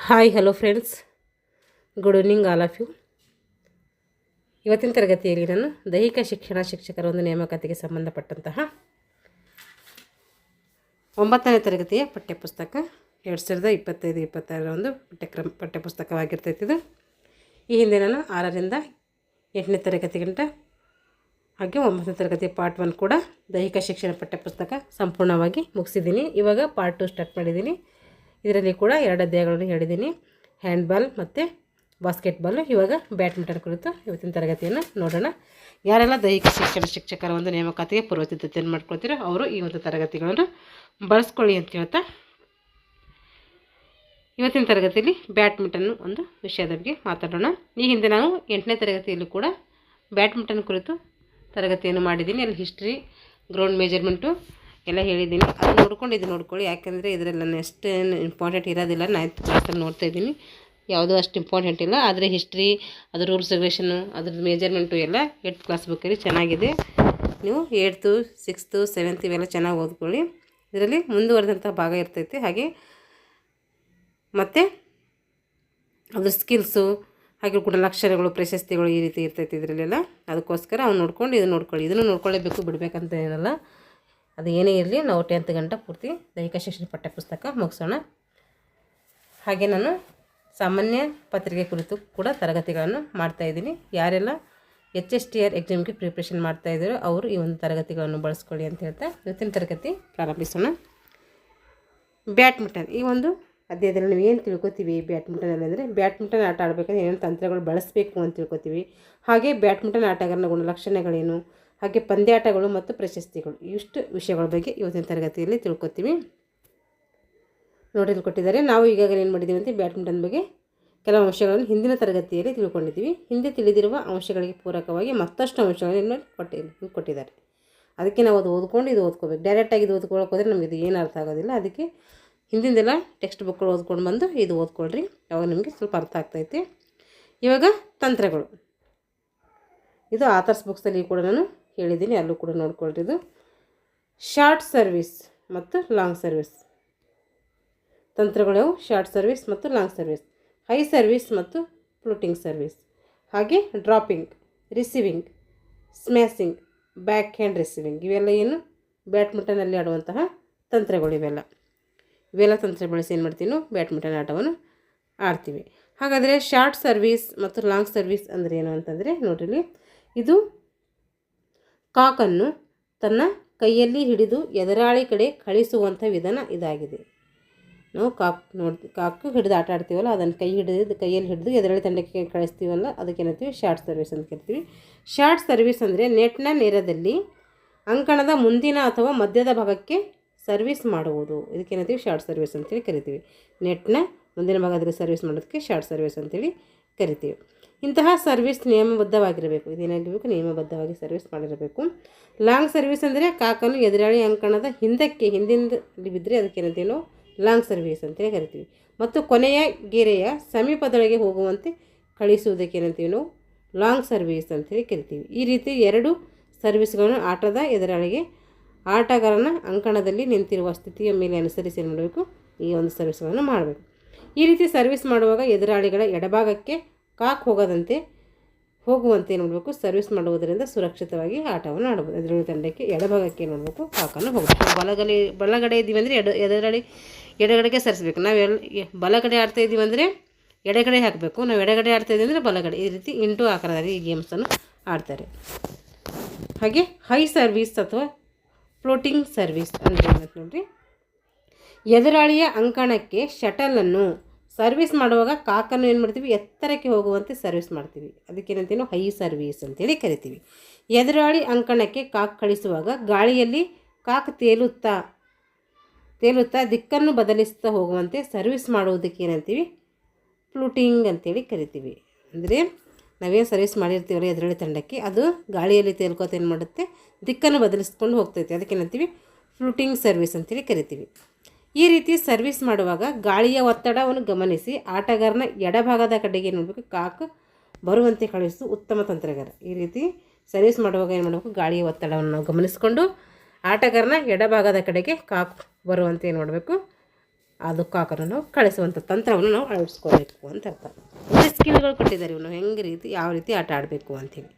Hi hello friends, good evening all of you. ಇವತ್ತಿನ ತರಗತಿಯಲ್ಲಿ ನಾನು ದೈಹಿಕ ಶಿಕ್ಷಣ ಶಿಕ್ಷಕರ ಒಂದು ನೇಮಕಾತಿಗೆ ಸಂಬಂಧಪಟ್ಟಂತಹ 9ನೇ ತರಗತಿಯ ಪಠ್ಯಪುಸ್ತಕ 2025-26 ಒಂದು ಪಠ್ಯಪುಸ್ತಕವಾಗಿರ್ತೈತಿ. ಇದು ಈ ಹಿಂದೆ ನಾನು 6ರಿಂದ 8ನೇ ತರಗತಿ ಗಂಟ ಹಾಗೆ 9ನೇ ತರಗತಿ ಪಾರ್ಟ್ 1 ಕೂಡ ದೈಹಿಕ ಶಿಕ್ಷಣ ಪಠ್ಯಪುಸ್ತಕ ಸಂಪೂರ್ಣವಾಗಿ ಮುಗಿಸಿದ್ದೀನಿ. ಇವಾಗ ಪಾರ್ಟ್ 2 ಸ್ಟಾರ್ಟ್ ಮಾಡಿದ್ದೀನಿ. ಇದರಲ್ಲಿ ಕೂಡ 2 ಅಧ್ಯಾಯಗಳನ್ನು ಹೇಳಿದ್ದೀನಿ, ಹ್ಯಾಂಡ್ಬಾಲ್ ಮತ್ತು ಬಾಸ್ಕೆಟ್ಬಾಲ್. ಇವಾಗ ಬ್ಯಾಡ್ಮಿಂಟನ್ ಕುರಿತು ಇವತ್ತಿನ ತರಗತಿಯನ್ನು ನೋಡೋಣ. ಯಾರೆಲ್ಲ ದೈಹಿಕ ಶಿಕ್ಷಣ ಶಿಕ್ಷಕರ ಒಂದು ನೇಮಕಾತಿಗೆ ಪೂರ್ವಸಿದ್ಧತೆಯನ್ನು ಮಾಡ್ಕೊಳ್ತೀರೋ ಅವರು ಈ ಒಂದು ತರಗತಿಗಳನ್ನು ಬಳಸ್ಕೊಳ್ಳಿ ಅಂತ ಹೇಳ್ತಾ, ಇವತ್ತಿನ ತರಗತಿಯಲ್ಲಿ ಬ್ಯಾಡ್ಮಿಂಟನ್ ಒಂದು ವಿಷಯದ ಬಗ್ಗೆ ಮಾತಾಡೋಣ. ಈ ಹಿಂದೆ ನಾನು 8ನೇ ತರಗತಿಯಲ್ಲೂ ಕೂಡ ಬ್ಯಾಡ್ಮಿಂಟನ್ ಕುರಿತು ತರಗತಿಯನ್ನು ಮಾಡಿದ್ದೀನಿ. ಅಲ್ಲಿ ಹಿಸ್ಟ್ರಿ, ಗ್ರೌಂಡ್ ಮೆಜರ್ಮೆಂಟು ಎಲ್ಲ ಹೇಳಿದ್ದೀನಿ. ಅದು ನೋಡ್ಕೊಂಡು ಇದು ನೋಡ್ಕೊಳ್ಳಿ, ಯಾಕೆಂದರೆ ಇದರಲ್ಲಿ ನಾನು ಅಷ್ಟೇನು ಇಂಪಾರ್ಟೆಂಟ್ ಇರೋದಿಲ್ಲ. 9th ಕ್ಲಾಸಲ್ಲಿ ನೋಡ್ತಾಯಿದ್ದೀನಿ, ಯಾವುದೂ ಅಷ್ಟು ಇಂಪಾರ್ಟೆಂಟ್ ಇಲ್ಲ. ಆದರೆ ಹಿಸ್ಟ್ರಿ, ಅದ್ರ ರೂಲ್ಸ್ ರೆಗ್ಯುಲೇಷನು, ಅದ್ರದ್ದು ಮೆಜರ್ಮೆಂಟು ಎಲ್ಲ 8th ಕ್ಲಾಸ್ ಬುಕ್ಕಲ್ಲಿ ಚೆನ್ನಾಗಿದೆ. ನೀವು 8th, 6th, 7th ಇವೆಲ್ಲ ಚೆನ್ನಾಗಿ ಓದ್ಕೊಳ್ಳಿ. ಇದರಲ್ಲಿ ಮುಂದುವರೆದಂಥ ಭಾಗ ಇರ್ತೈತೆ. ಹಾಗೆ ಮತ್ತು ಅದ್ರ ಸ್ಕಿಲ್ಸು, ಹಾಗೆ ಗುಣಲಕ್ಷಣಗಳು, ಪ್ರಶಸ್ತಿಗಳು ಈ ರೀತಿ ಇರ್ತೈತೆ ಇದರಲ್ಲೆಲ್ಲ. ಅದಕ್ಕೋಸ್ಕರ ಅವ್ನು ನೋಡ್ಕೊಂಡು ಇದು ನೋಡ್ಕೊಳ್ಳಿ. ಇದನ್ನು ನೋಡ್ಕೊಳ್ಳೇಬೇಕು, ಬಿಡಬೇಕಂತ ಏನಲ್ಲ. ಅದು ಏನೇ ಇರಲಿ, ನಾವು 10th ಗಂಟ ಪೂರ್ತಿ ದೈಹಿಕ ಶಿಕ್ಷಣ ಪಠ್ಯಪುಸ್ತಕ ಮುಗಿಸೋಣ. ಹಾಗೆ ನಾನು ಸಾಮಾನ್ಯ ಪತ್ರಿಕೆ ಕುರಿತು ಕೂಡ ತರಗತಿಗಳನ್ನು ಮಾಡ್ತಾಯಿದ್ದೀನಿ. ಯಾರೆಲ್ಲ HSTR ಎಕ್ಸಾಮ್ಗೆ ಪ್ರಿಪ್ರೇಷನ್ ಮಾಡ್ತಾಯಿದ್ದಾರೋ ಅವರು ಈ ಒಂದು ತರಗತಿಗಳನ್ನು ಬಳಸ್ಕೊಳ್ಳಿ ಅಂತ ಹೇಳ್ತಾ ಇವತ್ತಿನ ತರಗತಿ ಪ್ರಾರಂಭಿಸೋಣ. ಬ್ಯಾಡ್ಮಿಂಟನ್ ಈ ಒಂದು ಅಧ್ಯಾಯದಲ್ಲಿ ನಾವು ಏನು ತಿಳ್ಕೊತೀವಿ ಬ್ಯಾಡ್ಮಿಂಟನಲ್ಲಿ ಅಂದರೆ, ಬ್ಯಾಡ್ಮಿಂಟನ್ ಆಟ ಆಡಬೇಕಾದ್ರೆ ಏನೇನು ತಂತ್ರಗಳು ಬಳಸಬೇಕು ಅಂತ ತಿಳ್ಕೊತೀವಿ. ಹಾಗೆ ಬ್ಯಾಡ್ಮಿಂಟನ್ ಆಟಗಾರನ ಗುಣಲಕ್ಷಣಗಳೇನು, ಹಾಗೆ ಪಂದ್ಯಾಟಗಳು ಮತ್ತು ಪ್ರಶಸ್ತಿಗಳು, ಇಷ್ಟು ವಿಷಯಗಳ ಬಗ್ಗೆ ಇವತ್ತಿನ ತರಗತಿಯಲ್ಲಿ ತಿಳ್ಕೊತೀವಿ. ನೋಡಿಲ್ಲಿ ಕೊಟ್ಟಿದ್ದಾರೆ. ನಾವು ಈಗಾಗಲೇ ಏನು ಮಾಡಿದ್ದೀವಿ ಅಂತ ಬ್ಯಾಡ್ಮಿಂಟನ್ ಬಗ್ಗೆ ಕೆಲವು ಅಂಶಗಳನ್ನು ಹಿಂದಿನ ತರಗತಿಯಲ್ಲಿ ತಿಳ್ಕೊಂಡಿದ್ದೀವಿ. ಹಿಂದೆ ತಿಳಿದಿರುವ ಅಂಶಗಳಿಗೆ ಪೂರಕವಾಗಿ ಮತ್ತಷ್ಟು ಅಂಶಗಳನ್ನು ಕೊಟ್ಟಿದ್ದಾರೆ. ಅದಕ್ಕೆ ನಾವು ಅದು ಓದ್ಕೊಂಡು ಇದು ಓದ್ಕೋಬೇಕು. ಡೈರೆಕ್ಟಾಗಿ ಇದು ಓದ್ಕೊಳ್ಳೋಕೆ ಹೋದರೆ ನಮಗೆ ಇದು ಏನು ಅರ್ಥ ಆಗೋದಿಲ್ಲ. ಅದಕ್ಕೆ ಹಿಂದಿಂದೆಲ್ಲ ಟೆಕ್ಸ್ಟ್ ಬುಕ್ಗಳು ಓದ್ಕೊಂಡು ಬಂದು ಇದು ಓದ್ಕೊಳ್ರಿ, ಅವಾಗ ನಿಮಗೆ ಸ್ವಲ್ಪ ಅರ್ಥ ಆಗ್ತೈತೆ. ಇವಾಗ ತಂತ್ರಗಳು, ಇದು ಆಥರ್ಸ್ ಬುಕ್ಸಲ್ಲಿ ಕೂಡ ನಾನು ಹೇಳಿದ್ದೀನಿ, ಅಲ್ಲೂ ಕೂಡ ನೋಡ್ಕೊಳ್ರಿ. ಇದು ಶಾರ್ಟ್ ಸರ್ವಿಸ್ ಮತ್ತು ಲಾಂಗ್ ಸರ್ವಿಸ್ ತಂತ್ರಗಳು. ಶಾರ್ಟ್ ಸರ್ವಿಸ್ ಮತ್ತು ಲಾಂಗ್ ಸರ್ವಿಸ್, ಹೈ ಸರ್ವಿಸ್ ಮತ್ತು ಫ್ಲೋಟಿಂಗ್ ಸರ್ವಿಸ್, ಹಾಗೆ dropping, receiving, smashing, back hand receiving, ಇವೆಲ್ಲ ಏನು ಬ್ಯಾಡ್ಮಿಂಟನಲ್ಲಿ ಆಡುವಂತಹ ತಂತ್ರಗಳು. ಇವೆಲ್ಲ ತಂತ್ರ ಬಳಸಿ ಏನು ಮಾಡ್ತೀವಿ ನಾವು ಬ್ಯಾಡ್ಮಿಂಟನ್ ಆಟವನ್ನು ಆಡ್ತೀವಿ. ಹಾಗಾದರೆ ಶಾರ್ಟ್ ಸರ್ವಿಸ್ ಮತ್ತು ಲಾಂಗ್ ಸರ್ವಿಸ್ ಅಂದರೆ ಏನು ಅಂತಂದರೆ, ನೋಡ್ರಿ, ಇದು ಕಾಕನ್ನು ತನ್ನ ಕೈಯಲ್ಲಿ ಹಿಡಿದು ಎದುರಾಳಿ ಕಡೆ ಕಳಿಸುವಂಥ ವಿಧಾನ ಇದಾಗಿದೆ. ನಾವು ಕಾಕು ಹಿಡಿದು ಆಟ ಆಡ್ತೀವಲ್ಲ, ಅದನ್ನು ಕೈಯಲ್ಲಿ ಹಿಡಿದು ಎದುರಾಳಿ ತಂಡಕ್ಕೆ ಕಳಿಸ್ತೀವಲ್ಲ, ಅದಕ್ಕೇನಂತೀವಿ ಶಾರ್ಟ್ ಸರ್ವಿಸ್ ಅಂತ ಕರಿತೀವಿ. ಶಾರ್ಟ್ ಸರ್ವಿಸ್ ಅಂದರೆ ನೆಟ್ನ ನೇರದಲ್ಲಿ ಅಂಕಣದ ಮುಂದಿನ ಅಥವಾ ಮಧ್ಯದ ಭಾಗಕ್ಕೆ ಸರ್ವಿಸ್ ಮಾಡುವುದು, ಇದಕ್ಕೇನಂತೀವಿ ಶಾರ್ಟ್ ಸರ್ವಿಸ್ ಅಂತೇಳಿ ಕರಿತೀವಿ. ನೆಟ್ನ ಮುಂದಿನ ಭಾಗದಲ್ಲಿ ಸರ್ವಿಸ್ ಮಾಡೋದಕ್ಕೆ ಶಾರ್ಟ್ ಸರ್ವಿಸ್ ಅಂತೇಳಿ ಕರಿತೀವಿ. ಇಂತಹ ಸರ್ವಿಸ್ ನಿಯಮಬದ್ಧವಾಗಿರಬೇಕು. ಇದೇನಾಗಿರಬೇಕು, ನಿಯಮಬದ್ಧವಾಗಿ ಸರ್ವಿಸ್ ಮಾಡಿರಬೇಕು. ಲಾಂಗ್ ಸರ್ವಿಸ್ ಅಂದರೆ ಕಾಕನು ಎದುರಾಳಿ ಅಂಕಣದ ಹಿಂದಿಂದ ಬಿದ್ದರೆ ಅದಕ್ಕೇನಂತೀವಿ ನಾವು ಲಾಂಗ್ ಸರ್ವಿಸ್ ಅಂತೇಳಿ ಕರಿತೀವಿ. ಮತ್ತು ಕೊನೆಯ ಗೆರೆಯ ಸಮೀಪದೊಳಗೆ ಹೋಗುವಂತೆ ಕಳಿಸುವುದಕ್ಕೇನಂತೀವಿ ನಾವು ಲಾಂಗ್ ಸರ್ವಿಸ್ ಅಂತೇಳಿ ಕರಿತೀವಿ. ಈ ರೀತಿ 2 ಸರ್ವಿಸ್ಗಳನ್ನು ಆಟದ ಎದುರಾಳಿಗೆ ಆಟಗಾರನ ಅಂಕಣದಲ್ಲಿ ನಿಂತಿರುವ ಸ್ಥಿತಿಯ ಮೇಲೆ ಅನುಸರಿಸಿ ಏನು ಮಾಡಬೇಕು, ಈ ಒಂದು ಸರ್ವಿಸ್ಗಳನ್ನು ಮಾಡಬೇಕು. ಈ ರೀತಿ ಸರ್ವಿಸ್ ಮಾಡುವಾಗ ಎದುರಾಳಿಗಳ ಎಡಭಾಗಕ್ಕೆ ಕಾಕ್ ಹೋಗುವಂತೆ ನೋಡಬೇಕು. ಸರ್ವಿಸ್ ಮಾಡುವುದರಿಂದ ಸುರಕ್ಷಿತವಾಗಿ ಆಟವನ್ನು ಆಡಬಹುದು. ಎದುರಾಳಿ ತಂಡಕ್ಕೆ ಎಡಭಾಗಕ್ಕೆ ನೋಡಬೇಕು, ಕಾಕನ್ನು ಹೋಗಬೇಕು. ಬಲಗಡೆ ಇದ್ದೀವಿ ಅಂದರೆ ಎದುರಾಳಿ ಎಡಗಡೆಗೆ ಸರಿಸಬೇಕು. ನಾವು ಬಲಗಡೆ ಆಡ್ತಾ ಇದ್ದೀವಿ ಅಂದರೆ ಎಡಗಡೆ ಹಾಕಬೇಕು. ನಾವು ಎಡಗಡೆ ಆಡ್ತಾ ಇದ್ದೀವಿ ಅಂದರೆ ಬಲಗಡೆ. ಈ ರೀತಿ ಇಂಟು ಆಕಾರದಲ್ಲಿ ಈ ಗೇಮ್ಸನ್ನು ಆಡ್ತಾರೆ. ಹಾಗೆ ಹೈ ಸರ್ವಿಸ್ ಅಥವಾ ಫ್ಲೋಟಿಂಗ್ ಸರ್ವಿಸ್ ಅಂದರೆ ನೋಡ್ರಿ, ಎದುರಾಳಿಯ ಅಂಕಣಕ್ಕೆ ಶಟಲನ್ನು ಸರ್ವಿಸ್ ಮಾಡುವಾಗ ಕಾಕನ್ನು ಏನು ಮಾಡ್ತೀವಿ, ಎತ್ತರಕ್ಕೆ ಹೋಗುವಂತೆ ಸರ್ವಿಸ್ ಮಾಡ್ತೀವಿ. ಅದಕ್ಕೇನಂತೀವಿ ನಾವು ಹೈ ಸರ್ವಿಸ್ ಅಂತೇಳಿ ಕರಿತೀವಿ. ಎದುರಾಳಿ ಅಂಕಣಕ್ಕೆ ಕಾಕ್ ಕಳಿಸುವಾಗ ಗಾಳಿಯಲ್ಲಿ ಕಾಕ್ ತೇಲುತ್ತಾ ದಿಕ್ಕನ್ನು ಬದಲಿಸ್ತಾ ಹೋಗುವಂತೆ ಸರ್ವಿಸ್ ಮಾಡುವುದಕ್ಕೆ ಏನಂತೀವಿ, ಫ್ಲೂಟಿಂಗ್ ಅಂತೇಳಿ ಕರಿತೀವಿ. ಅಂದರೆ ನಾವೇನು ಸರ್ವಿಸ್ ಮಾಡಿರ್ತೀವಲ್ಲ ಎದುರಾಳಿ ತಂಡಕ್ಕೆ, ಅದು ಗಾಳಿಯಲ್ಲಿ ತೇಲ್ಕೋತ ಏನು ಮಾಡುತ್ತೆ, ದಿಕ್ಕನ್ನು ಬದಲಿಸ್ಕೊಂಡು ಹೋಗ್ತೈತೆ. ಅದಕ್ಕೇನಂತೀವಿ ಫ್ಲೂಟಿಂಗ್ ಸರ್ವಿಸ್ ಅಂತೇಳಿ ಕರಿತೀವಿ. ಈ ರೀತಿ ಸರ್ವಿಸ್ ಮಾಡುವಾಗ ಗಾಳಿಯ ಒತ್ತಡವನ್ನು ಗಮನಿಸಿ ಆಟಗಾರನ ಎಡಭಾಗದ ಕಡೆಗೆ ನೋಡಬೇಕು, ಕಾಕ್ ಬರುವಂತೆ ಕಳಿಸು ಉತ್ತಮ ತಂತ್ರಗಾರ. ಈ ರೀತಿ ಸರ್ವಿಸ್ ಮಾಡುವಾಗ ಏನು ಮಾಡಬೇಕು, ಗಾಳಿಯ ಒತ್ತಡವನ್ನು ನಾವು ಗಮನಿಸಿಕೊಂಡು ಆಟಗಾರನ ಎಡಭಾಗದ ಕಡೆಗೆ ಕಾಕ್ ಬರುವಂತೆ ಏನು ಮಾಡಬೇಕು, ಅದು ಕಾಕನ್ನು ನಾವು ಕಳಿಸುವಂಥ ತಂತ್ರವನ್ನು ನಾವು ಅಳವಡಿಸ್ಕೋಬೇಕು ಅಂತ ಅರ್ಥ. ಅಂದರೆ ಸ್ಕಿಲ್ಗಳು ಕೊಟ್ಟಿದ್ದಾರೆ ಇವನು ಹೆಂಗೆ ರೀತಿ ಯಾವ ರೀತಿ ಆಟ ಆಡಬೇಕು ಅಂಥೇಳಿ.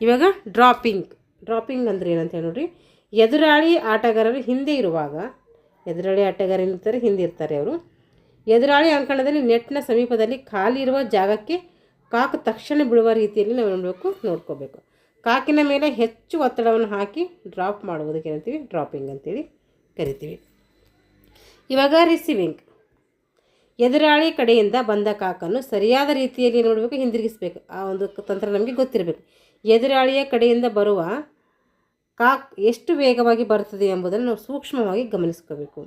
ಇವಾಗ ಡ್ರಾಪಿಂಗ್ ಅಂದರೆ ಏನಂತ ಹೇಳಿ ನೋಡಿರಿ, ಎದುರಾಳಿ ಆಟಗಾರರು ಹಿಂದೆ ಇರುವಾಗ, ಎದುರಾಳಿ ಆಟಗಾರ ಇರ್ತಾರೆ ಹಿಂದೆ ಇರ್ತಾರೆ ಅವರು, ಎದುರಾಳಿ ಅಂಕಣದಲ್ಲಿ ನೆಟ್ನ ಸಮೀಪದಲ್ಲಿ ಖಾಲಿ ಇರುವ ಜಾಗಕ್ಕೆ ಕಾಕ್ ತಕ್ಷಣ ಬೀಳುವ ರೀತಿಯಲ್ಲಿ ನಾವು ನೋಡ್ಕೋಬೇಕು. ಕಾಕಿನ ಮೇಲೆ ಹೆಚ್ಚು ಒತ್ತಡವನ್ನು ಹಾಕಿ ಡ್ರಾಪ್ ಮಾಡುವುದಕ್ಕೆ ಏನಂತೀವಿ, ಡ್ರಾಪಿಂಗ್ ಅಂತೇಳಿ ಕರಿತೀವಿ. ಇವಾಗ ರಿಸೀವಿಂಗ್, ಎದುರಾಳಿ ಕಡೆಯಿಂದ ಬಂದ ಕಾಕನ್ನು ಸರಿಯಾದ ರೀತಿಯಲ್ಲಿ ನೋಡಬೇಕು, ಹಿಂದಿರುಗಿಸಬೇಕು. ಆ ಒಂದು ತಂತ್ರ ನಮಗೆ ಗೊತ್ತಿರಬೇಕು. ಎದುರಾಳಿಯ ಕಡೆಯಿಂದ ಬರುವ ಕಾಕ್ ಎಷ್ಟು ವೇಗವಾಗಿ ಬರ್ತದೆ ಎಂಬುದನ್ನು ನಾವು ಸೂಕ್ಷ್ಮವಾಗಿ ಗಮನಿಸ್ಕೋಬೇಕು.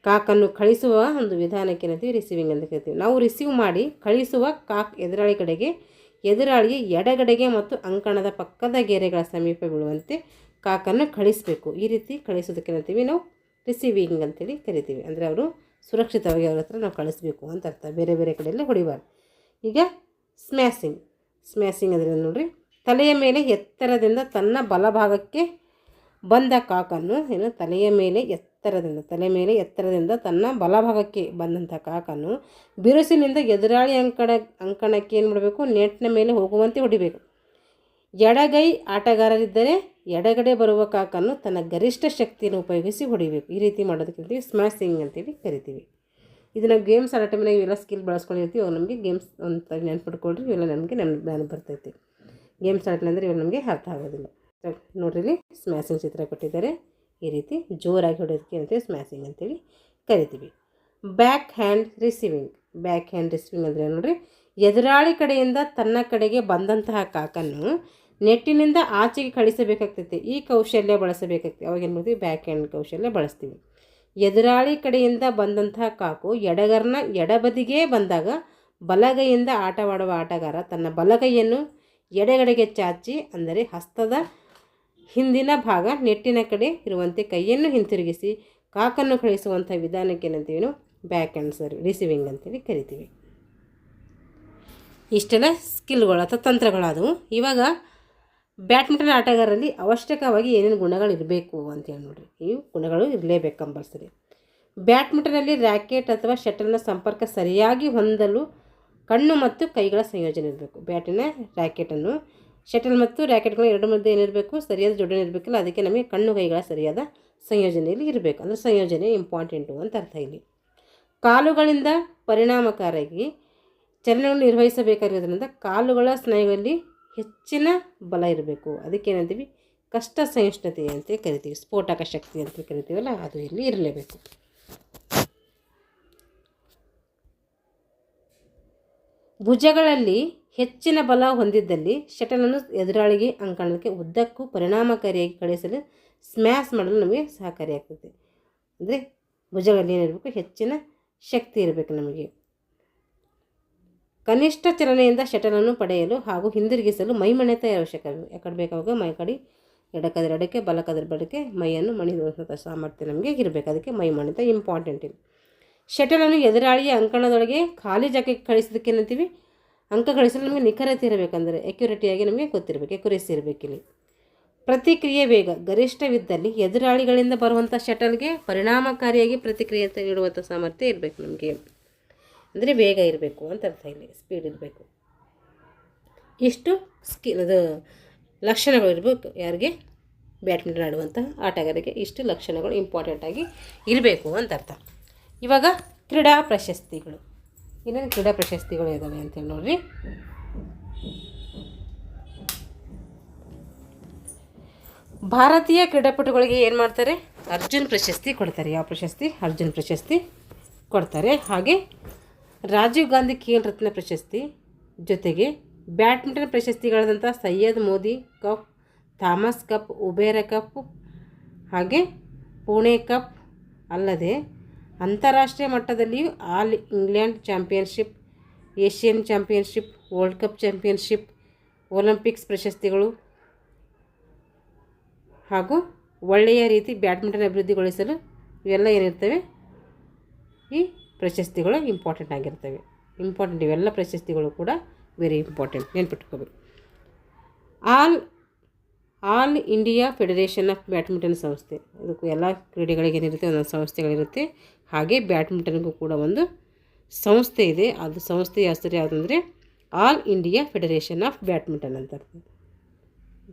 ಕಾಕನ್ನು ಕಳಿಸುವ ಒಂದು ವಿಧಾನಕ್ಕೆ ಏನಂತೀವಿ, ರಿಸೀವಿಂಗ್ ಅಂತ ಕರಿತೀವಿ. ನಾವು ರಿಸೀವ್ ಮಾಡಿ ಕಳಿಸುವ ಕಾಕ್ ಎದುರಾಳಿ ಕಡೆಗೆ, ಎದುರಾಳಿಗೆ ಎಡಗಡೆಗೆ ಮತ್ತು ಅಂಕಣದ ಪಕ್ಕದ ಗೆರೆಗಳ ಸಮೀಪ ಬೀಳುವಂತೆ ಕಾಕನ್ನು ಕಳಿಸಬೇಕು. ಈ ರೀತಿ ಕಳಿಸೋದಕ್ಕೆ ಏನಂತೀವಿ ನಾವು ರಿಸೀವಿಂಗ್ ಅಂತೇಳಿ ಕರಿತೀವಿ. ಅಂದರೆ ಅವರು ಸುರಕ್ಷಿತವಾಗಿ ಅವ್ರ ಹತ್ರ ನಾವು ಕಳಿಸ್ಬೇಕು ಅಂತ ಅರ್ಥ, ಬೇರೆ ಬೇರೆ ಕಡೆಯಲ್ಲೇ ಹೊಡಿಬಾರ್ದು. ಈಗ ಸ್ಮ್ಯಾಸಿಂಗ್ ಅಂದರೆ ನೋಡಿರಿ, ತಲೆಯ ಮೇಲೆ ಎತ್ತರದಿಂದ ತನ್ನ ಬಲಭಾಗಕ್ಕೆ ಬಂದ ಕಾಕನ್ನು ತಲೆ ಮೇಲೆ ಎತ್ತರದಿಂದ ತನ್ನ ಬಲಭಾಗಕ್ಕೆ ಬಂದಂಥ ಕಾಕನ್ನು ಬಿರುಸಿನಿಂದ ಎದುರಾಳಿ ಅಂಕಣಕ್ಕೆ ಏನು ಮಾಡಬೇಕು, ನೆಟ್ನ ಮೇಲೆ ಹೋಗುವಂತೆ ಹೊಡಿಬೇಕು. ಎಡಗೈ ಆಟಗಾರರಿದ್ದರೆ ಎಡಗಡೆ ಬರುವ ಕಾಕನ್ನು ತನ್ನ ಗರಿಷ್ಠ ಶಕ್ತಿಯನ್ನು ಉಪಯೋಗಿಸಿ ಹೊಡಿಬೇಕು. ಈ ರೀತಿ ಮಾಡೋದಕ್ಕೆ ಸ್ಮ್ಯಾಸಿಂಗ್ ಅಂತೇಳಿ ಕರಿತೀವಿ. ಇದನ್ನು ಗೇಮ್ಸ್ ಆಡೋ ಟೈಮಿಗೆ ಇವೆಲ್ಲ ಸ್ಕಿಲ್ ಬಳಸ್ಕೊಂಡಿರ್ತೀವಿ. ಅವು ನಮಗೆ ಗೇಮ್ಸ್ ಅಂತ ನೆನ್ಪಿಟ್ಕೊಳ್ರಿ, ಇವೆಲ್ಲ ನಮಗೆ ನೆನಪು ಬರ್ತೈತಿ. ಗೇಮ್ಸ್ ಆಡಲಿಲ್ಲ ಅಂದರೆ ಇವೆಲ್ಲ ನಮಗೆ ಅರ್ಥ ಆಗೋದಿಲ್ಲ. ನೋಡ್ರಿ, ಇಲ್ಲಿ ಸ್ಮ್ಯಾಸಿಂಗ್ ಚಿತ್ರ ಕೊಟ್ಟಿದ್ದಾರೆ. ಈ ರೀತಿ ಜೋರಾಗಿ ಹೊಡೆಯೋದಕ್ಕೆ ಏನಂತೀವಿ, ಸ್ಮ್ಯಾಸಿಂಗ್ ಅಂತೇಳಿ ಕರಿತೀವಿ. ಬ್ಯಾಕ್ ಹ್ಯಾಂಡ್ ರಿಸೀವಿಂಗ್ ಅಂದರೆ ನೋಡಿರಿ, ಎದುರಾಳಿ ಕಡೆಯಿಂದ ತನ್ನ ಕಡೆಗೆ ಬಂದಂತಹ ಕಾಕನ್ನು ನೆಟ್ಟಿನಿಂದ ಆಚೆಗೆ ಕಳಿಸಬೇಕಾಗ್ತೈತೆ. ಈ ಕೌಶಲ್ಯ ಬಳಸಬೇಕಾಗ್ತದೆ. ಅವಾಗ ಏನು ಮಾಡ್ತೀವಿ, ಬ್ಯಾಕ್ ಹ್ಯಾಂಡ್ ಕೌಶಲ್ಯ ಬಳಸ್ತೀವಿ. ಎದುರಾಳಿ ಕಡೆಯಿಂದ ಬಂದಂತಹ ಕಾಕು ಎಡಗರನ ಎಡಬದಿಗೆ ಬಂದಾಗ ಬಲಗೈಯಿಂದ ಆಟವಾಡುವ ಆಟಗಾರ ತನ್ನ ಬಲಗೈಯನ್ನು ಎಡಗಡೆಗೆ ಚಾಚಿ, ಅಂದರೆ ಹಸ್ತದ ಹಿಂದಿನ ಭಾಗ ನೆಟ್ಟಿನ ಕಡೆ ಇರುವಂತೆ ಕೈಯನ್ನು ಹಿಂತಿರುಗಿಸಿ ಕಾಕನ್ನು ಕಳಿಸುವಂಥ ವಿಧಾನಕ್ಕೆ ಏನಂತೀವಿ ನಾವು ಬ್ಯಾಕ್ ಹ್ಯಾಂಡ್ ರಿಸೀವಿಂಗ್ ಅಂತೇಳಿ ಕರಿತೀವಿ. ಇಷ್ಟೆಲ್ಲ ಸ್ಕಿಲ್ಗಳು ಅಥವಾ ತಂತ್ರಗಳಾದವು. ಇವಾಗ ಬ್ಯಾಡ್ಮಿಂಟನ್ ಆಟಗಾರರಲ್ಲಿ ಅವಶ್ಯಕವಾಗಿ ಏನೇನು ಗುಣಗಳಿರಬೇಕು ಅಂತೇಳಿ ನೋಡಿರಿ. ಈ ಗುಣಗಳು ಇರಲೇಬೇಕು ಕಂಪಲ್ಸರಿ. ಬ್ಯಾಡ್ಮಿಂಟನಲ್ಲಿ ರ್ಯಾಕೆಟ್ ಅಥವಾ ಶಟಲ್ನ ಸಂಪರ್ಕ ಸರಿಯಾಗಿ ಹೊಂದಲು ಕಣ್ಣು ಮತ್ತು ಕೈಗಳ ಸಂಯೋಜನೆ ಇರಬೇಕು. ಬ್ಯಾಟಿನ ರ್ಯಾಕೆಟನ್ನು ಶಟಲ್ ಮತ್ತು ರ್ಯಾಕೆಟ್ಗಳ ಎರಡು ಮಧ್ಯೆ ಏನಿರಬೇಕು, ಸರಿಯಾದ ಜೋಡಣೆ ಇರಬೇಕಲ್ಲ. ಅದಕ್ಕೆ ನಮಗೆ ಕಣ್ಣು ಕೈಗಳ ಸರಿಯಾದ ಸಂಯೋಜನೆಯಲ್ಲಿ ಇರಬೇಕು. ಅಂದರೆ ಸಂಯೋಜನೆ ಇಂಪಾರ್ಟೆಂಟು ಅಂತ ಅರ್ಥ. ಇಲ್ಲಿ ಕಾಲುಗಳಿಂದ ಪರಿಣಾಮಕಾರಿಯಾಗಿ ಚಲನೆಯನ್ನು ನಿರ್ವಹಿಸಬೇಕಾಗಿರೋದ್ರಿಂದ ಕಾಲುಗಳ ಸ್ನಾಯುಗಳಲ್ಲಿ ಹೆಚ್ಚಿನ ಬಲ ಇರಬೇಕು. ಅದಕ್ಕೇನಂತೀವಿ, ಕಷ್ಟ ಸಹಿಷ್ಣುತೆ ಅಂತ ಕರಿತೀವಿ. ಸ್ಫೋಟಕ ಶಕ್ತಿ ಅಂತ ಕರಿತೀವಲ್ಲ, ಅದು ಇಲ್ಲಿ ಇರಲೇಬೇಕು. ಭುಜಗಳಲ್ಲಿ ಹೆಚ್ಚಿನ ಬಲ ಹೊಂದಿದ್ದಲ್ಲಿ ಶಟಲನ್ನು ಎದುರಾಳಿಗೆ ಅಂಕಣಕ್ಕೆ ಉದ್ದಕ್ಕೂ ಪರಿಣಾಮಕಾರಿಯಾಗಿ ಕಳಿಸಲು ಸ್ಮ್ಯಾಶ್ ಮಾಡಲು ನಮಗೆ ಸಹಕಾರಿಯಾಗ್ತದೆ. ಅಂದರೆ ಭುಜಗಳಲ್ಲಿ ಏನಿರಬೇಕು, ಹೆಚ್ಚಿನ ಶಕ್ತಿ ಇರಬೇಕು ನಮಗೆ. ಕನಿಷ್ಠ ಚಲನೆಯಿಂದ ಶಟಲನ್ನು ಪಡೆಯಲು ಹಾಗೂ ಹಿಂದಿರುಗಿಸಲು ಮೈಮಣೆತ ಅವಶ್ಯಕ. ಯಾಕಡೆ ಬೇಕಾವಾಗ ಮೈ ಕಡೆ ಎಡಕದ್ರ ಎಡಕ್ಕೆ ಬಲಕದ್ರ ಬಲಕ್ಕೆ ಮೈಯನ್ನು ಮಣಿಸುವಂಥ ಸಾಮರ್ಥ್ಯ ನಮಗೆ ಇರಬೇಕು. ಅದಕ್ಕೆ ಮೈಮಣೆತ ಇಂಪಾರ್ಟೆಂಟ್ ಇದೆ. ಶಟಲನ್ನು ಎದುರಾಳಿಯ ಅಂಕಣದೊಳಗೆ ಖಾಲಿ ಜಾಗಕ್ಕೆ ಕಳಿಸೋದಕ್ಕೆ ಏನಂತೀವಿ, ಅಂಕ ಗಳಿಸಲು ನಮಗೆ ನಿಖರತೆ ಇರಬೇಕಂದ್ರೆ ಎಕ್ಯುರೇಟಿಯಾಗಿ ನಮಗೆ ಗೊತ್ತಿರಬೇಕು, ಎಕ್ಯುರೇಸಿ ಇರಬೇಕಿಲ್ಲಿ. ಪ್ರತಿಕ್ರಿಯೆ ವೇಗ ಗರಿಷ್ಠವಿದ್ದಲ್ಲಿ ಎದುರಾಳಿಗಳಿಂದ ಬರುವಂಥ ಶಟಲ್ಗೆ ಪರಿಣಾಮಕಾರಿಯಾಗಿ ಪ್ರತಿಕ್ರಿಯೆ ನೀಡುವಂಥ ಸಾಮರ್ಥ್ಯ ಇರಬೇಕು ನಮಗೆ. ಅಂದರೆ ವೇಗ ಇರಬೇಕು ಅಂತ ಅರ್ಥ. ಇಲ್ಲಿ ಸ್ಪೀಡ್ ಇರಬೇಕು. ಇಷ್ಟು ಅದು ಲಕ್ಷಣಗಳು ಇರಬೇಕು. ಯಾರಿಗೆ, ಬ್ಯಾಡ್ಮಿಂಟನ್ ಆಡುವಂಥ ಆಟಗಾರರಿಗೆ ಇಷ್ಟು ಲಕ್ಷಣಗಳು ಇಂಪಾರ್ಟೆಂಟಾಗಿ ಇರಬೇಕು ಅಂತ ಅರ್ಥ. ಇವಾಗ ಕ್ರೀಡಾ ಪ್ರಶಸ್ತಿಗಳು, ಇನ್ನೇನು ಕ್ರೀಡಾ ಪ್ರಶಸ್ತಿಗಳು ಇದ್ದಾವೆ ಅಂತೇಳಿ ನೋಡ್ರಿ. ಭಾರತೀಯ ಕ್ರೀಡಾಪಟುಗಳಿಗೆ ಏನು ಮಾಡ್ತಾರೆ, ಅರ್ಜುನ್ ಪ್ರಶಸ್ತಿ ಕೊಡ್ತಾರೆ. ಯಾವ ಪ್ರಶಸ್ತಿ, ಅರ್ಜುನ್ ಪ್ರಶಸ್ತಿ ಕೊಡ್ತಾರೆ. ಹಾಗೆ ರಾಜೀವ್ ಗಾಂಧಿ ಖೇಲ್ ರತ್ನ ಪ್ರಶಸ್ತಿ ಜೊತೆಗೆ ಬ್ಯಾಡ್ಮಿಂಟನ್ ಪ್ರಶಸ್ತಿಗಳಾದಂಥ Syed Modi cup, Thomas cup, Uber cup, ಹಾಗೆ ಪುಣೆ ಕಪ್ ಅಲ್ಲದೆ ಅಂತಾರಾಷ್ಟ್ರೀಯ ಮಟ್ಟದಲ್ಲಿಯೂ all England championship, Asian championship, world cup championship, Olympics ಪ್ರಶಸ್ತಿಗಳು ಹಾಗೂ ಒಳ್ಳೆಯ ರೀತಿ ಬ್ಯಾಡ್ಮಿಂಟನ್ ಅಭಿವೃದ್ಧಿಗೊಳಿಸಲು ಇವೆಲ್ಲ ಏನಿರ್ತವೆ, ಈ ಪ್ರಶಸ್ತಿಗಳು ಇಂಪಾರ್ಟೆಂಟ್ ಆಗಿರ್ತವೆ. ಇವೆಲ್ಲ ಪ್ರಶಸ್ತಿಗಳು ಕೂಡ ವೆರಿ ಇಂಪಾರ್ಟೆಂಟ್, ನೆನ್ಪಿಟ್ಕೋಬೇಕು. All India federation of badminton ಸಂಸ್ಥೆ, ಅದಕ್ಕೂ ಎಲ್ಲ ಕ್ರೀಡೆಗಳಿಗೆ ಏನಿರುತ್ತೆ ಒಂದೊಂದು ಸಂಸ್ಥೆಗಳಿರುತ್ತೆ. ಹಾಗೆ ಬ್ಯಾಡ್ಮಿಂಟನ್ಗೂ ಕೂಡ ಒಂದು ಸಂಸ್ಥೆ ಇದೆ. ಅದು ಸಂಸ್ಥೆಯ ಹೆಸರು ಯಾವುದಂದರೆ all India federation of badminton ಅಂತ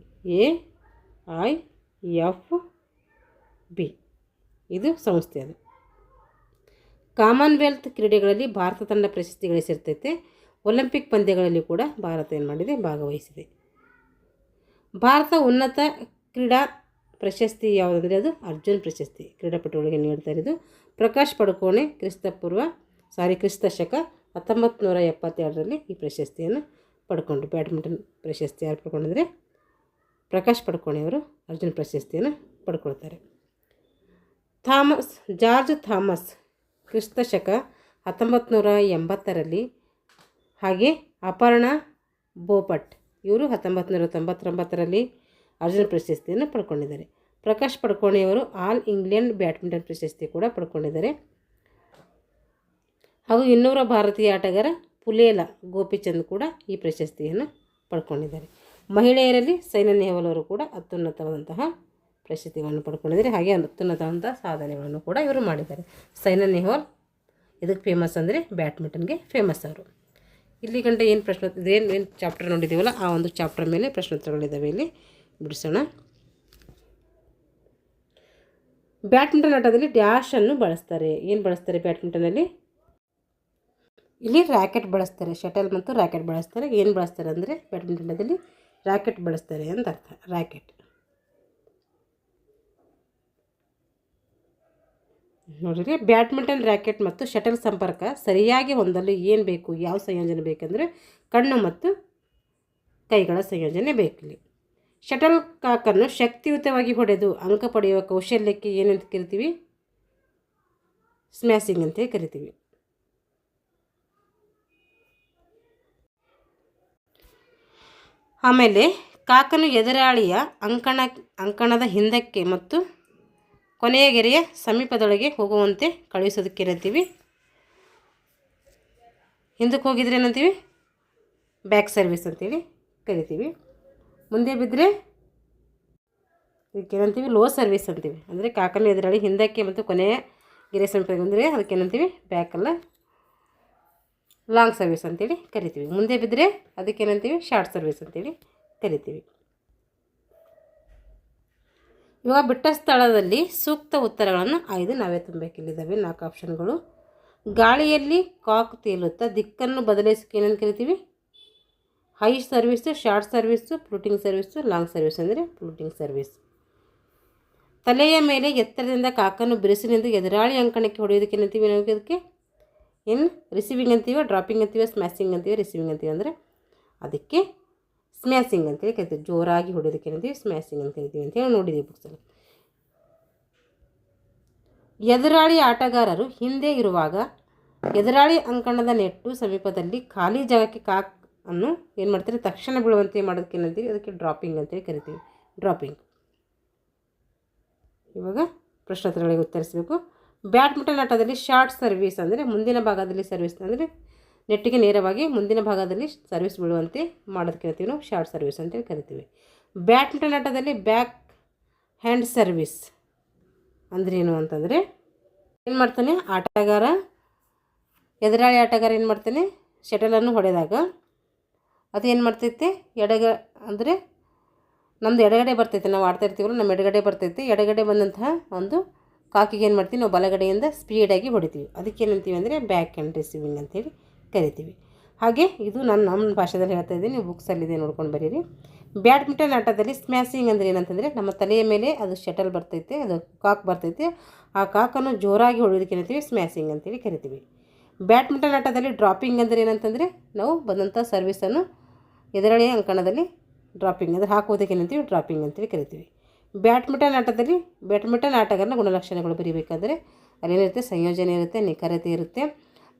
AIFB ಇದು ಸಂಸ್ಥೆ. ಅದು ಕಾಮನ್ವೆಲ್ತ್ ಕ್ರೀಡೆಗಳಲ್ಲಿ ಭಾರತ ತಂಡ ಪ್ರಶಸ್ತಿ ಗಳಿಸಿರ್ತೈತೆ. ಒಲಿಂಪಿಕ್ ಪಂದ್ಯಗಳಲ್ಲಿ ಕೂಡ ಭಾರತ ಏನು ಮಾಡಿದೆ, ಭಾಗವಹಿಸಿದೆ. ಭಾರತ ಉನ್ನತ ಕ್ರೀಡಾ ಪ್ರಶಸ್ತಿ ಯಾವುದಂದರೆ ಅದು ಅರ್ಜುನ್ ಪ್ರಶಸ್ತಿ ಕ್ರೀಡಾಪಟುಗಳಿಗೆ ನೀಡ್ತಾ ಇರೋದು. ಪ್ರಕಾಶ್ ಪಡುಕೋಣೆ ಕ್ರಿಸ್ತ ಶಕ 1972ರಲ್ಲಿ ಈ ಪ್ರಶಸ್ತಿಯನ್ನು ಪಡ್ಕೊಂಡ್ರು. ಬ್ಯಾಡ್ಮಿಂಟನ್ ಪ್ರಶಸ್ತಿ ಯಾರು ಪಡ್ಕೊಂಡಿದ್ರೆ ಪ್ರಕಾಶ್ ಪಡುಕೋಣೆಯವರು ಅರ್ಜುನ್ ಪ್ರಶಸ್ತಿಯನ್ನು ಪಡ್ಕೊಳ್ತಾರೆ. ಜಾರ್ಜ್ ಥಾಮಸ್ ಕ್ರಿಸ್ತ ಶಕ 1980ರಲ್ಲಿ, ಹಾಗೆ ಅಪರ್ಣಾ ಬೋಪಟ್ ಇವರು 1999ರಲ್ಲಿ ಅರ್ಜುನ್ ಪ್ರಶಸ್ತಿಯನ್ನು ಪಡ್ಕೊಂಡಿದ್ದಾರೆ. ಪ್ರಕಾಶ್ ಪಡುಕೋಣೆಯವರು ಆಲ್ ಇಂಗ್ಲೆಂಡ್ ಬ್ಯಾಡ್ಮಿಂಟನ್ ಪ್ರಶಸ್ತಿ ಕೂಡ ಪಡ್ಕೊಂಡಿದ್ದಾರೆ. ಹಾಗೂ ಇನ್ನೂರ ಭಾರತೀಯ ಆಟಗಾರ ಪುಲೇಲ ಗೋಪಿಚಂದ್ ಕೂಡ ಈ ಪ್ರಶಸ್ತಿಯನ್ನು ಪಡ್ಕೊಂಡಿದ್ದಾರೆ. ಮಹಿಳೆಯರಲ್ಲಿ ಸೈನಾ ನೆಹ್ವಾಲ್ ಅವರು ಕೂಡ ಅತ್ಯುನ್ನತವಾದಂತಹ ಪ್ರಶಸ್ತಿಗಳನ್ನು ಪಡ್ಕೊಂಡಿದ್ದಾರೆ. ಹಾಗೆ ಅತ್ಯುನ್ನತವಾದಂಥ ಸಾಧನೆಗಳನ್ನು ಕೂಡ ಇವರು ಮಾಡಿದ್ದಾರೆ. ಸೈನಾ ನೆಹ್ವಾಲ್ ಇದಕ್ಕೆ ಫೇಮಸ್ ಅಂದರೆ ಬ್ಯಾಡ್ಮಿಂಟನ್ಗೆ ಫೇಮಸ್ ಅವರು. ಇಲ್ಲಿ ಗಂಟ ಏನು ಏನು ಚಾಪ್ಟರ್ ನೋಡಿದ್ದೀವಲ್ಲ ಆ ಒಂದು ಚಾಪ್ಟರ್ ಮೇಲೆ ಪ್ರಶ್ನೋತ್ತರಗಳಿದ್ದಾವೆ. ಇಲ್ಲಿ ಬಿಡಿಸೋಣ. ಬ್ಯಾಡ್ಮಿಂಟನ್ ಆಟದಲ್ಲಿ ಡ್ಯಾಶನ್ನು ಬಳಸ್ತಾರೆ. ಏನು ಬಳಸ್ತಾರೆ ಬ್ಯಾಡ್ಮಿಂಟನಲ್ಲಿ? ಇಲ್ಲಿ ರ್ಯಾಕೆಟ್ ಬಳಸ್ತಾರೆ. ಶಟಲ್ ಮತ್ತು ರ್ಯಾಕೆಟ್ ಬಳಸ್ತಾರೆ. ಏನು ಬಳಸ್ತಾರೆ ಅಂದರೆ ಬ್ಯಾಡ್ಮಿಂಟನ್ದಲ್ಲಿ ರ್ಯಾಕೆಟ್ ಬಳಸ್ತಾರೆ ಅಂತ ಅರ್ಥ. ರ್ಯಾಕೆಟ್ ನೋಡಿರಿ, ಬ್ಯಾಡ್ಮಿಂಟನ್ ರ್ಯಾಕೆಟ್ ಮತ್ತು ಶಟಲ್ ಸಂಪರ್ಕ ಸರಿಯಾಗಿ ಹೊಂದಲು ಏನು ಬೇಕು, ಯಾವ ಸಂಯೋಜನೆ ಬೇಕೆಂದರೆ ಕಣ್ಣು ಮತ್ತು ಕೈಗಳ ಸಂಯೋಜನೆ ಬೇಕಿಲ್ಲಿ. ಶಟಲ್ ಕಾಕನ್ನು ಶಕ್ತಿಯುತವಾಗಿ ಹೊಡೆದು ಅಂಕ ಪಡೆಯುವ ಕೌಶಲ್ಯಕ್ಕೆ ಏನಂತ ಕರಿತೀವಿ? ಸ್ಮ್ಯಾಸಿಂಗ್ ಅಂತ ಕರಿತೀವಿ. ಆಮೇಲೆ ಕಾಕನು ಎದುರಾಳಿಯ ಅಂಕಣದ ಹಿಂದಕ್ಕೆ ಮತ್ತು ಕೊನೆಯ ಗೆರೆಯ ಸಮೀಪದೊಳಗೆ ಹೋಗುವಂತೆ ಕಳುಹಿಸೋದಕ್ಕೆ ಏನಂತೀವಿ? ಹಿಂದಕ್ಕೆ ಹೋಗಿದ್ರೆ ಏನಂತೀವಿ? ಬ್ಯಾಕ್ ಸರ್ವಿಸ್ ಅಂತೇಳಿ ಕರಿತೀವಿ. ಮುಂದೆ ಬಿದ್ದರೆ ಇದಕ್ಕೇನಂತೀವಿ? ಲೋ ಸರ್ವಿಸ್ ಅಂತೀವಿ. ಅಂದರೆ ಕಾಕನ ಎದುರಾಳಿ ಹಿಂದಕ್ಕೆ ಮತ್ತು ಕೊನೆಯ ಗೆರೆ ಸಮೀಪ ಬಂದರೆ ಅದಕ್ಕೇನಂತೀವಿ? ಬ್ಯಾಕಲ್ಲ ಲಾಂಗ್ ಸರ್ವಿಸ್ ಅಂತೇಳಿ ಕರಿತೀವಿ. ಮುಂದೆ ಬಿದ್ದರೆ ಅದಕ್ಕೇನಂತೀವಿ? ಶಾರ್ಟ್ ಸರ್ವಿಸ್ ಅಂತೇಳಿ ಕರಿತೀವಿ. ಇವಾಗ ಬಿಟ್ಟ ಸ್ಥಳದಲ್ಲಿ ಸೂಕ್ತ ಉತ್ತರಗಳನ್ನು ಆಯ್ದು ನಾವೇ ತುಂಬಬೇಕಿಲ್ಲಿದ್ದಾವೆ 4 ಆಪ್ಷನ್ಗಳು. ಗಾಳಿಯಲ್ಲಿ ಕಾಕ್ ತೇಲುತ್ತಾ ದಿಕ್ಕನ್ನು ಬದಲಿಸೋಕೆ ಏನಂತ ಕರಿತೀವಿ? High service, short service, floating service, long service ಅಂದರೆ ಫ್ಲೂಟಿಂಗ್ ಸರ್ವಿಸ್. ತಲೆಯ ಮೇಲೆ ಎತ್ತರದಿಂದ ಕಾಕನ್ನು ಬಿರುಸಿನಿಂದ ಎದುರಾಳಿ ಅಂಕಣಕ್ಕೆ ಹೊಡೆಯೋದಕ್ಕೆ ಏನಂತೀವಿ? ನಾವು ಅದಕ್ಕೆ ಏನು ರಿಸೀವಿಂಗ್ ಅಂತೀವಿ, ಡ್ರಾಪಿಂಗ್ ಅಂತೀವಿ, ಸ್ಮ್ಯಾಸಿಂಗ್ ಅಂತೀವಿ, ರಿಸೀವಿಂಗ್ ಅಂತೀವಿ. ಅಂದರೆ ಅದಕ್ಕೆ ಸ್ಮ್ಯಾಸಿಂಗ್ ಅಂತೇಳಿ ಕರಿತೀವಿ. ಜೋರಾಗಿ ಹೊಡೆಯೋದಕ್ಕೆ ಏನಂತೀವಿ? ಸ್ಮ್ಯಾಸಿಂಗ್ ಅಂತ ಕರಿತೀವಿ ಅಂತೇಳಿ ನೋಡಿದ್ದೀವಿ ಬುಕ್ಸಲ್ಲಿ. ಎದುರಾಳಿ ಆಟಗಾರರು ಹಿಂದೆ ಇರುವಾಗ ಎದುರಾಳಿ ಅಂಕಣದ ನೆಟ್ಟು ಸಮೀಪದಲ್ಲಿ ಖಾಲಿ ಜಾಗಕ್ಕೆ ಕಾಕ್ ಅನ್ನು ಏನು ಮಾಡ್ತಾರೆ? ತಕ್ಷಣ ಬೀಳುವಂತೆ ಮಾಡೋದಕ್ಕೆ ಏನಂತೀವಿ? ಅದಕ್ಕೆ ಡ್ರಾಪಿಂಗ್ ಅಂತೇಳಿ ಕರಿತೀವಿ. ಡ್ರಾಪಿಂಗ್. ಇವಾಗ ಪ್ರಶ್ನೋತ್ತರಗಳಿಗೆ ಉತ್ತರಿಸಬೇಕು. ಬ್ಯಾಡ್ಮಿಂಟನ್ ಆಟದಲ್ಲಿ ಶಾರ್ಟ್ ಸರ್ವಿಸ್ ಅಂದರೆ ಮುಂದಿನ ಭಾಗದಲ್ಲಿ ಸರ್ವಿಸ್ ಅಂದರೆ ನೆಟ್ಟಿಗೆ ನೇರವಾಗಿ ಮುಂದಿನ ಭಾಗದಲ್ಲಿ ಸರ್ವಿಸ್ ಬೀಳುವಂತೆ ಮಾಡೋದಕ್ಕೆ ಕರಿತೀವಿ ನಾವು ಶಾರ್ಟ್ ಸರ್ವಿಸ್ ಅಂತೇಳಿ ಕರಿತೀವಿ. ಬ್ಯಾಡ್ಮಿಂಟನ್ ಆಟದಲ್ಲಿ ಬ್ಯಾಕ್ ಹ್ಯಾಂಡ್ ಸರ್ವಿಸ್ ಅಂದರೆ ಏನು ಅಂತಂದರೆ ಏನು ಮಾಡ್ತಾನೆ ಆಟಗಾರ, ಎದುರಾಳಿ ಆಟಗಾರ ಏನು ಮಾಡ್ತಾನೆ? ಶಟಲನ್ನು ಹೊಡೆದಾಗ ಅದು ಏನು ಮಾಡ್ತೈತೆ? ಅಂದರೆ ನಮ್ಮದು ಎಡಗಡೆ ಬರ್ತೈತೆ, ನಾವು ಆಡ್ತಾ ಇರ್ತೀವಲ್ಲ ನಮ್ಮ ಎಡಗಡೆ ಬರ್ತೈತೆ. ಎಡಗಡೆ ಬಂದಂತಹ ಒಂದು ಕಾಕಿಗೆ ಏನು ಮಾಡ್ತೀವಿ? ನಾವು ಬಲಗಡೆಯಿಂದ ಸ್ಪೀಡಾಗಿ ಹೊಡಿತೀವಿ. ಅದಕ್ಕೇನಂತೀವಿ ಅಂದರೆ ಬ್ಯಾಕ್ ಹ್ಯಾಂಡ್ ರಿಸೀವಿಂಗ್ ಅಂತೇಳಿ ಕರಿತೀವಿ. ಹಾಗೆ ಇದು ನಮ್ಮ ಭಾಷೆಯಲ್ಲಿ ಹೇಳ್ತಾ ಇದ್ದೀನಿ, ನೀವು ಬುಕ್ಸಲ್ಲಿದೆ ನೋಡ್ಕೊಂಡು ಬರೀರಿ. ಬ್ಯಾಡ್ಮಿಂಟನ್ ಆಟದಲ್ಲಿ ಸ್ಮ್ಯಾಸಿಂಗ್ ಅಂದರೆ ಏನಂತಂದರೆ ನಮ್ಮ ತಲೆಯ ಮೇಲೆ ಅದು ಶಟಲ್ ಬರ್ತೈತೆ, ಅದು ಕಾಕ್ ಬರ್ತೈತೆ. ಆ ಕಾಕನ್ನು ಜೋರಾಗಿ ಹೊಡೆಯೋದಕ್ಕೆ ಏನಂತೀವಿ? ಸ್ಮ್ಯಾಸಿಂಗ್ ಅಂತೇಳಿ ಕರಿತೀವಿ. ಬ್ಯಾಡ್ಮಿಂಟನ್ ಆಟದಲ್ಲಿ ಡ್ರಾಪಿಂಗ್ ಅಂದರೆ ಏನಂತಂದರೆ ನಾವು ಬಂದಂಥ ಸರ್ವಿಸನ್ನು ಎದುರಾಳಿಯ ಅಂಕಣದಲ್ಲಿ ಡ್ರಾಪಿಂಗ್ ಅಂದರೆ ಹಾಕುವುದಕ್ಕೆ ಏನಂತೀವಿ? ಡ್ರಾಪಿಂಗ್ ಅಂತೇಳಿ ಕರಿತೀವಿ. ಬ್ಯಾಡ್ಮಿಂಟನ್ ಆಟಗಾರನ ಗುಣಲಕ್ಷಣಗಳು ಬರೀಬೇಕಾದ್ರೆ ಅಲ್ಲೇನಿರುತ್ತೆ? ಸಂಯೋಜನೆ ಇರುತ್ತೆ, ನಿಖರತೆ ಇರುತ್ತೆ,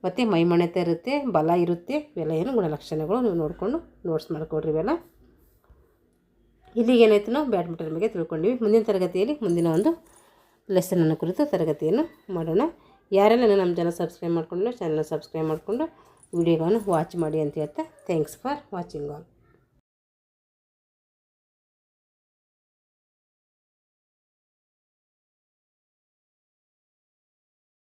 ಮತ್ತು ಮೈಮಣತೆ ಇರುತ್ತೆ, ಬಲ ಇರುತ್ತೆ. ಇವೆಲ್ಲ ಏನು ಗುಣಲಕ್ಷಣಗಳು ನೀವು ನೋಡಿಕೊಂಡು ನೋಟ್ಸ್ ಮಾಡ್ಕೊಡ್ರಿ. ಇವೆಲ್ಲ ಇಲ್ಲಿಗೆ ಏನಾಯಿತು? ನಾವು ಬ್ಯಾಡ್ಮಿಂಟನ್ ಬಗ್ಗೆ ತಿಳ್ಕೊಂಡಿವಿ. ಮುಂದಿನ ತರಗತಿಯಲ್ಲಿ ಮುಂದಿನ ಒಂದು ಲೆಸನನ್ನು ಕುರಿತು ತರಗತಿಯನ್ನು ಮಾಡೋಣ. ಯಾರೆಲ್ಲ ನಮ್ಮ ಚಾನಲ್ ಸಬ್ಸ್ಕ್ರೈಬ್ ಮಾಡ್ಕೊಂಡು ಚಾನಲ್ನ ಸಬ್ಸ್ಕ್ರೈಬ್ ಮಾಡಿಕೊಂಡು ವಿಡಿಯೋಗಳನ್ನು ವಾಚ್ ಮಾಡಿ ಅಂತ ಹೇಳ್ತಾ ಥ್ಯಾಂಕ್ಸ್ ಫಾರ್ ವಾಚಿಂಗ್ ಆಲ್.